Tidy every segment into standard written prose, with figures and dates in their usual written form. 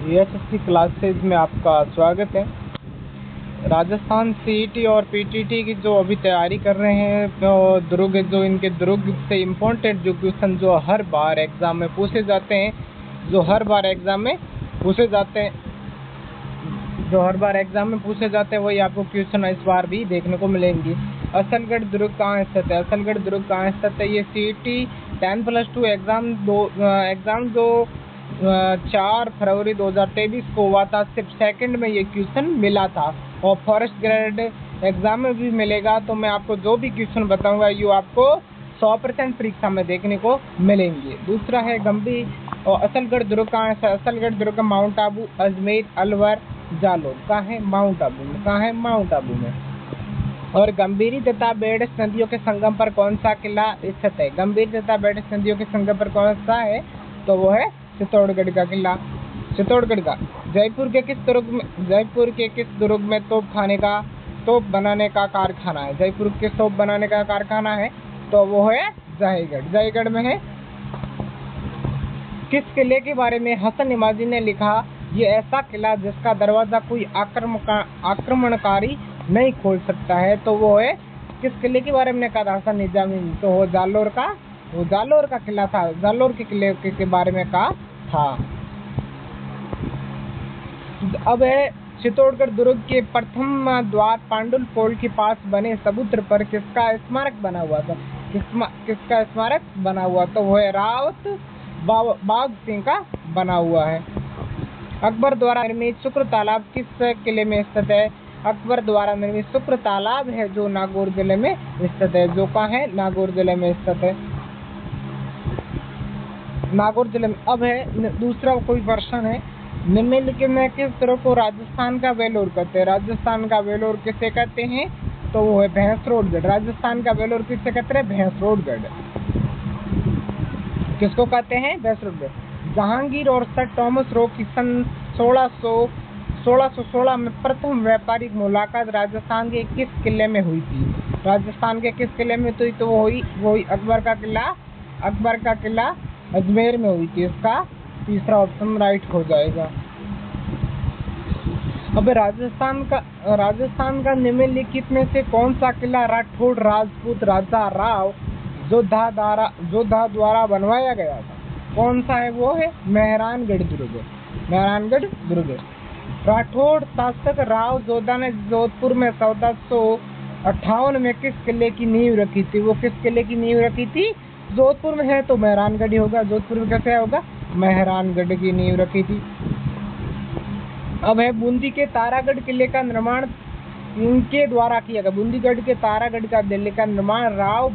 SSC classes में आपका स्वागत है। राजस्थान सीईटी और पीटीटी की जो अभी तैयारी कर रहे हैं तो दुर्ग से इम्पोर्टेंट जो क्वेश्चन जो हर बार एग्ज़ाम में पूछे जाते हैं वही आपको क्वेश्चन इस बार भी देखने को मिलेंगे। असलगढ़ दुर्ग कहाँ स्थित है? ये सीईटी 10+2 एग्ज़ाम जो 4 फरवरी 2023 को हुआ था, सिर्फ सेकंड में ये क्वेश्चन मिला था और फर्स्ट ग्रेड एग्जाम में भी मिलेगा। तो मैं आपको जो भी क्वेश्चन बताऊंगा ये आपको 100% परीक्षा में देखने को मिलेंगे। दूसरा है गंभीर और असलगढ़ दुर्ग कहाँ है? असलगढ़ दुर्ग माउंट आबू, अजमेर, अलवर, जालोर कहाँ है? माउंट आबू में। और गंभीरी तथा बेडस नदियों के संगम पर कौन सा किला स्थित है? गंभीर तथा बेडस नदियों के संगम पर कौन सा है? तो वो है चित्तौड़गढ़ का किला। चित्तौड़गढ़ का जयपुर के किस दुर्ग में तोप बनाने का कारखाना है? जयपुर के तोप बनाने का कारखाना है तो वो है जयगढ़ में है। किस किले के बारे में हसन इमाजी ने लिखा, ये ऐसा किला जिसका दरवाजा कोई आक्रमणकारी नहीं खोल सकता है? तो वो है किस किले के बारे में कहा था हसन निजामी? तो वो जालोर का किला था, जालोर के किले के बारे में कहा था। अब है चित्तौड़गढ़ दुर्ग के प्रथम द्वार पांडुल पोल के पास बने सबूत्र पर किसका स्मारक बना हुआ था? किसका स्मारक बना हुआ? तो वो है रावत बाग सिंह का बना हुआ है। अकबर द्वारा निर्मित शुक्र तालाब किस किले में स्थित है? अकबर द्वारा निर्मित शुक्र तालाब है जो नागौर जिले में स्थित है। जो कहाँ है? नागौर जिले में स्थित है, नागौर जिले में। अब है दूसरा कोई प्रश्न है, निम्नलिखित में किस दुर्ग को राजस्थान का वेलोर कहते हैं? राजस्थान का वेलोर किसे कहते हैं? तो वो है भैंसरोडगढ़। राजस्थान का वेलोर किसे कहते हैं? भैंसरोडगढ़। किसको कहते हैं? भैंसरोडगढ़। जहांगीर और सर थॉमस रो की सन 1616 में प्रथम व्यापारिक मुलाकात राजस्थान के किस किले में हुई थी? राजस्थान के किस किले में हुई? तो वही अकबर का किला अजमेर में हुई थी। इसका तीसरा ऑप्शन राइट हो जाएगा। अब राजस्थान का निम्नलिखित में से कौन सा किला राठौड़ राजपूत राजा राव जोधा द्वारा बनवाया गया था? कौन सा है? वो है मेहरानगढ़ दुर्ग। राठौड़ शासक राव जोधा ने जोधपुर में 1458 में किस किले की नींव रखी थी? वो किस किले की नींव रखी थी? जोधपुर में है तो मेहरानगढ़ ही होगा। जोधपुर में कैसे होगा? मेहरानगढ़ की नींव रखी थी। अब है बूंदी के तारागढ़ किले का निर्माण इनके द्वारा किया गया। बूंदीगढ़ के तारागढ़ का किले का निर्माण राव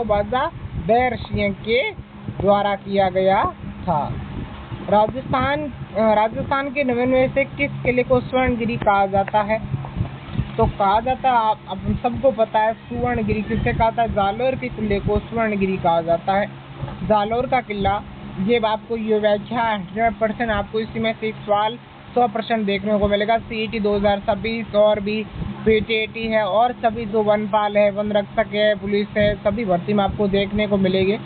बाजा बैर सिंह के द्वारा किया गया था। राजस्थान के निम्न से किस किले को स्वर्णगिरी कहा जाता है? तो कहा जाता है, अब सबको पता है सुवर्णगिरी किसे कहा था? जालोर के किले को स्वर्णगिरी कहा जाता है। जालोर का किला, ये आपको ये व्याख्या 100% आपको इसी में से एक सवाल 100% देखने को मिलेगा। सीईटी 2026 और भी पीटीटी है और सभी जो वनपाल है, वन रक्षक है, पुलिस है, सभी भर्ती में आपको देखने को मिलेगी।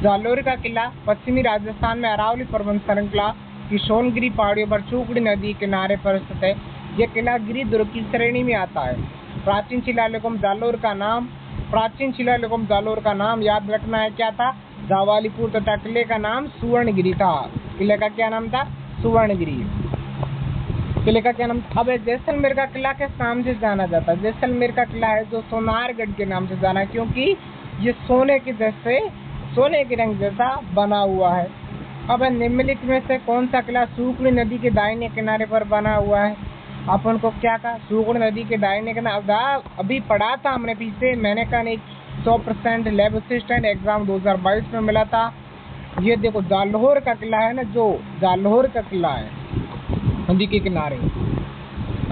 जालोर का किला पश्चिमी राजस्थान में अरावली पर्वत श्रृंखला की सोनगिरी पहाड़ियों पर चूकड़ी नदी किनारे पर स्थित है। यह किला गिरी दुर्ग की श्रेणी में आता है। प्राचीन शिलालेखों जालोर का नाम याद रखना है, क्या था? जावालीपुर तथा किले का नाम सुवर्णगिरी था। किले का क्या नाम था? सुवर्णगिरी। किले का क्या नाम? अब जैसलमेर का किला किस नाम से जाना जाता है? जैसलमेर का किला है जो सोनारगढ़ के नाम से जाना है, क्योंकि ये सोने के रंग जैसा बना हुआ है। अब निम्नलिखित में से कौन सा किला सूकड़ी नदी के दाहिने किनारे पर बना हुआ है? अपन को क्या कहा? सूकड़ी नदी के दाहिने किनारे अभी पढ़ा था हमने पीछे, मैंने कहा नहीं 100% लैब असिस्टेंट एग्जाम 2022 में मिला था। ये देखो जालोर का किला है ना, जो जालोर का किला है नदी के किनारे।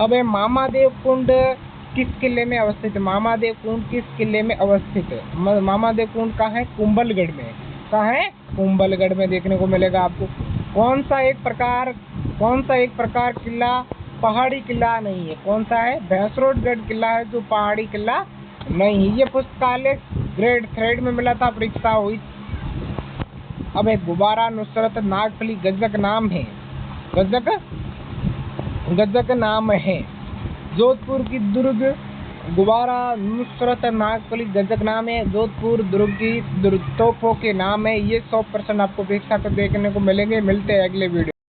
अब मामादेव कुंड किस किले में अवस्थित है? मामादेव कुंड किस किले में अवस्थित है? मामादेव कुंड कहाँ है? कुंभलगढ़ में। कहाँ है? कुंभलगढ़ में देखने को मिलेगा आपको। कौन सा एक प्रकार किला पहाड़ी किला नहीं है? कौन सा है? भैंसरोडगढ़ किला है जो पहाड़ी किला नहीं। ये पुस्तकालय ग्रेड 3 में मिला था, परीक्षा हुई। अब गुब्बारा नुसरत नागफली गजक नाम है। गजक गजक नाम है। जोधपुर की दुर्ग गुब्बारा नुसरत नागफली गजक नाम है। जोधपुर दुर्ग की तोपों के नाम है। ये 100% आपको परीक्षा को देखने को मिलेंगे। मिलते हैं अगले वीडियो।